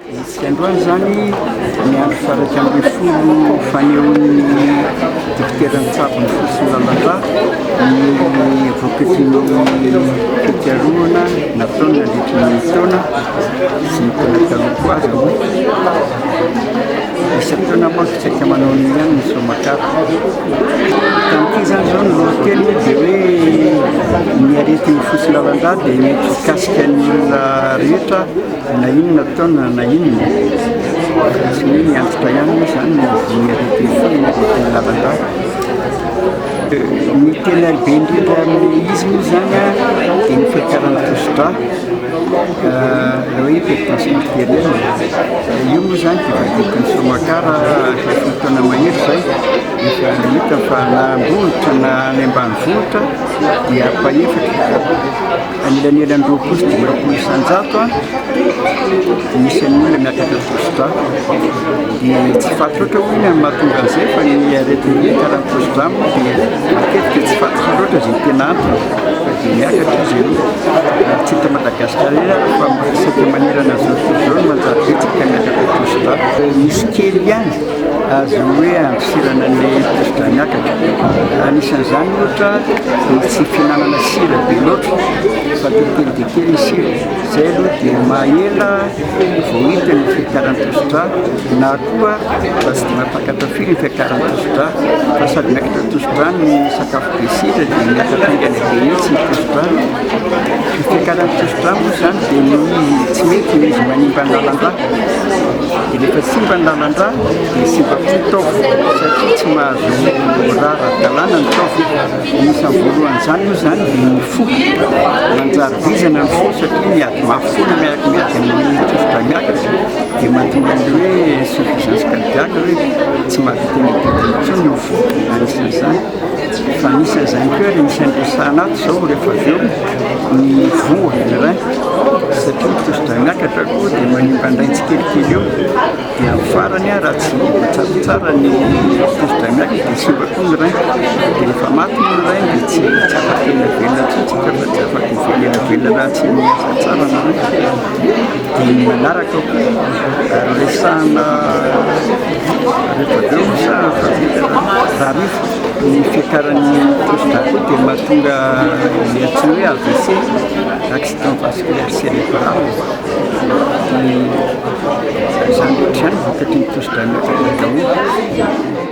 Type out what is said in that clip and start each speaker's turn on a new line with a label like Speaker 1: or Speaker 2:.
Speaker 1: Isika androany zany ny andro faraika ambin'ny folo fanehoan'ny difiteran'ny tsapony fosiny lalandra ny voakatrin'ny fitiarovana nataony nandritry ny taona sy ny taona taloha azy moa. Isan-taona manko tsy aika manao ny ihany ny soamakara. Tamin'ity zany zao ny lohateny dia hoe ny aretin'ny fosiny lalandra dia mety hikasika ny olona rehetra na inona taona na inona. Sy hoe miantitra ihany zany ny aretin'ny fosiny lalandra. Ny tena be indrindra amin'ny izy moa zany dia ny fiakaran'ny tosidra raha hoe hypertension artérielle. Io moa zany dia vadikany soamakara folo taona mahery zay efa hita fa na ambolotra na any ambanivohitra dia ampaefatra anelanelany roapolo sy dimampolo isan-jato misy an'olona miakatra tosidra. Dia tsy fantatra loatra hoe ny mahatonga an'izay fa ny aretin'ny karan'ny tosidra moa dia matetika tsy fantatra loatra izay tena antony dia miakatra izy io. Tsy hita Madagasikara ihany fa isaky manerana zao tontolo izao manjary betsaka miakatra tosidra. Misy kely ihany azo hoe androsirana an'ilay tosidra miakatra. Anisan'izany ohatra tsy fihinanana sira be loatra fa kelikely dia kely ny sira. Izay aloha dia mahela vao hita ny fiakaran'ny tosidra na koa fa tsy dia mampakatra firy ny fiakaran'ny tosidra fa sady miakatra tosidra ny sakafo be sira dia miakatra aingana be mihitsy ny tosidra. Ny fiakaran'ny tosidra moa zany dia ny tsy mety izy manimba ny lalandra. Dia rehefa simba ny lalandra dia simba koa ny taovy satria tsy mahazo rara-dalàna ny taovy. Anisan'ny voalohan'izany moa zany dia ny fo manjary vizana ny fo satria miady mafy foana miakimiady amin'ny tosidra miakatra dia mahatonga an'ilay hoe insuffisance cardiaque hoe tsy mahavita mitady intsony ny fo. Anisan'izany fa anisan'izany koa misy andresahana ato izao rehefa avy eo ny voa ny rein satria ny tosidra miakatra koa dia manimba an'ilay tsikelikely eo dia amin'ny farany raha tsy tsara ny tosidra miakatra dia simba koa ny rein dia rehefa maty ny rein dia tsy afaka tena velona tsitsika fa tsy afaka velona velona raha tsy miasa tsara ny rein. Dia ny manaraka koa resahana rehefa avy eo sa raha rivo ny fiakaran'ny tosidra koa dia mahatonga ny antsoina hoe AVC accident vasculaire cérébral. Dia izany loatra izany vokatry ny tosidra miakatra daholo.